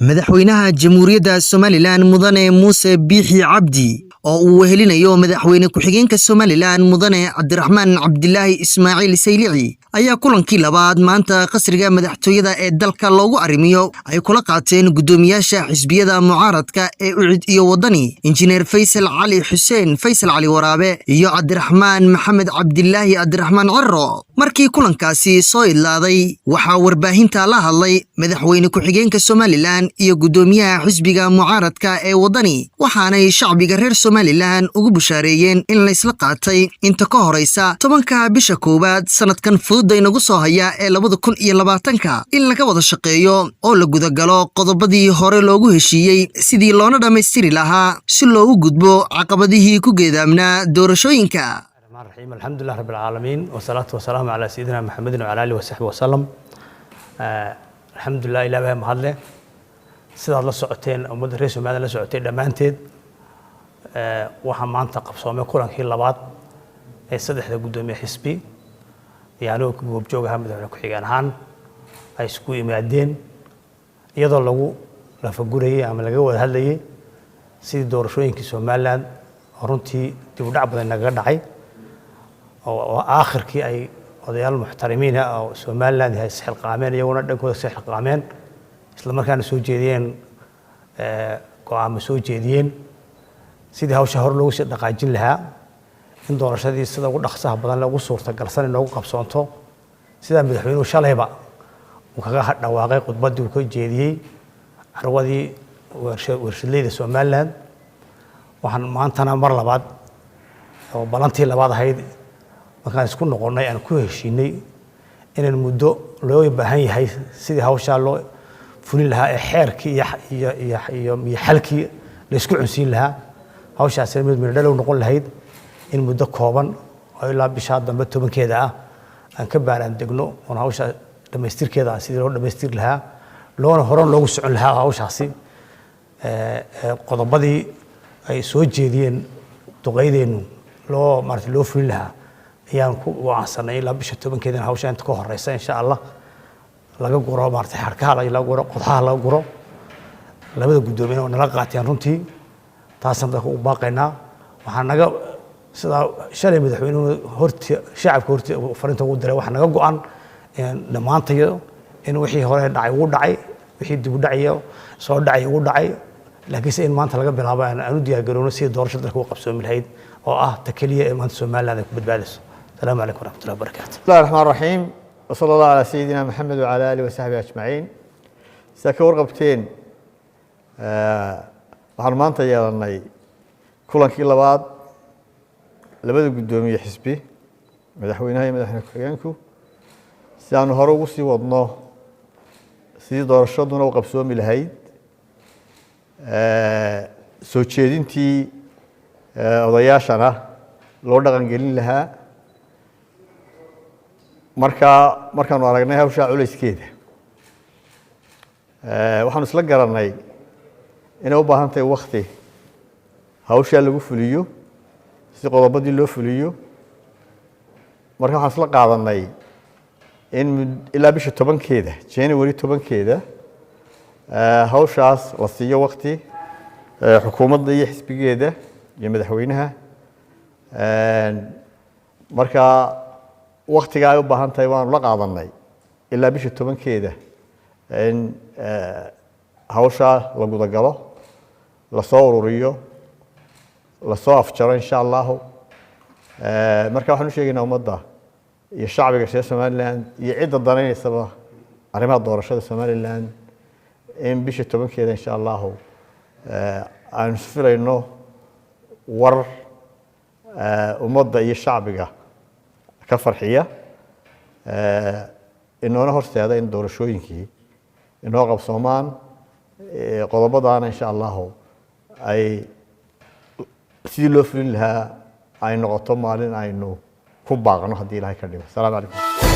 madaxweynaha jamhuuriyadda Somaliland mudane Muuse Biixi Cabdi oo uu wehelinayo madaxweyne ku-xigeenka Somaliland mudane Cabdiraxmaan Cabdilaahi Ismaaciil Saylici ayaa kulankii labaad maanta qasriga madaxtooyada ee dalka loogu arrimiyo ay kula qaateen gudoomiyaasha xisbiyada mucaaradka ee UCID iyo wadani injineer Faysal Cali Xuseen Faysal Cali Waraabe iyo Cabdiraxmaan Maxamed Cabdilaahi Cabdiraxmaan Cirro markii kulankaasi soo idlaaday waxaa warbaahinta la hadlay madaxweyne ku-xigeenka Somaliland iyo gudoomiyaha xisbiga mucaaradka ee wadani waxaanay shacbiga reer Somaliland ugu bushaareeyeen in la isla qaatay inta ka horeysa 10ka bisha koowaad sanadkan fudud inagu soo haya ee 2020 in laga wada shaqeeyo oo la guda galo qodobadii hore loogu heshiiyey sidii loona dhameystiri lahaa si loogu gudbo caqabadihii ku geedaamna doorashooyinka. الحمد لله رب العالمين والصلاة والسلام على سيدنا محمد وعلى آله وصحبه وسلم. الحمد لله إلى بهم هذا سيد الله سعتين أمود رئيس ومعنا الله سعتين دمانتد وهم عن تقبصهم يقولون كل لبعض السدح القدومي حسبي يعني بجوجها مثلا كحيان هان أي سكوي معدين يضلوا لفجوري عمل جوا هذا سيد دور شوين كسومالان رنتي تبدأ بدنا نقدعي وآخر كي أي odayaal muxtarimiin ah oo Soomaaliland hay saxil qaameen iyaguna dhankooda saxil qaameen isla markaana soo jeediyeen go'aamo soo jeediyeen sidii hawsha hor loogu sii dhaqaajin lahaa in doorashadii sida ugu dhaqsaha badan lagu suurtagalsan in loogu qabsoonto sida madaxweynuhu shalayba uu kaga dhawaaqay khudbadii uu ka jeediyey carwadii warshadleyda Soomaaliland waxaan maantana mar labaad oo balantii labaad ahayd markaan isku noqonnay aan ku heshiinay inaan muddo loo baahan yahay sidii hawsha loo fulin lahaa ee xeerkii iyo xalkii la isku cunsiin lahaa hawshaas mid dhalow noqon lahayd in muddo kooban oo ilaa bisha dambe 10keeda ah aan ka baaran degno oo hawsha dhameystirkeeda sidii loo dhameystir lahaa loona horan loogu socon lahaa hawshaasi qodobadii ay soo jeediyeen duqeydeenu loo fulin lahaa ayaan ku waansanay ilaa bisha 10keeda hawsha inta ka horeysa insha Allah laga guro maartay xarkaha laga guro qodxaha laga guro labada gudoomiye oo nala qaateen runtii taasna dadku u baaqayna waxaan naga sida shalay madaxweynuhu horti shacabka horti farinta ugu diray waxa naga go'an in dhamaantayo in wixii hore dhacay ugu dhacay wixii dib u dhacayo soo dhacay ugu dhacay laakiin in maanta laga bilaabo aan u diyaar garowno si doorashada dalka u qabsoomi lahayd oo ah takaliye ee maanta Soomaaliland ku badbaadayso. السلام عليكم ورحمة الله وبركاته. بسم الله الرحمن الرحيم وصلى الله على سيدنا محمد وعلى آله وصحبه أجمعين. سأكون رقبتين waxaan maanta yeelanay kulankii labaad labada gudoomiye xisbi madaxweynaha iyo madaxweyne ku-xigeenku si aan hore ugu sii wadno sidii doorashaduna u qabsoomi lahayd soo jeedintii odayaashana loo dhaqan gelin lahaa markaan aragnay hawsha culeyskeeda waxaan isla garanay inay u baahan tahay waqti hawsha lagu fuliyo si qodobadii loo fuliyo marka waxaan isla qaadanay in ilaa bisha 10keeda January 10keeda hawshaas la siiyo waqti xukuumadda iyo xisbigeeda iyo madaxweynaha marka waqtiga ay u baahan tahay waan la qaadanay ilaa bisha 10keeda in hawsha la guda galo la soo ururiyo la soo afjaro insha Allah marka waxaan u sheegaynaa ummadda iyo shacbiga reer Somaliland iyo cidda danaynaysa arrimaha doorashada Somaliland in bisha 10keeda insha Allah aan filayno war ummadda iyo shacbiga ka farxiya inoona horseeda in doorashooyinkii inoo qabsoomaan qodobadana insha Allah ay sidii loo fulin lahaa ay noqoto maalin aynu ku baaqno haddii Ilaahay ka dhigo. Assalaamu calaykum.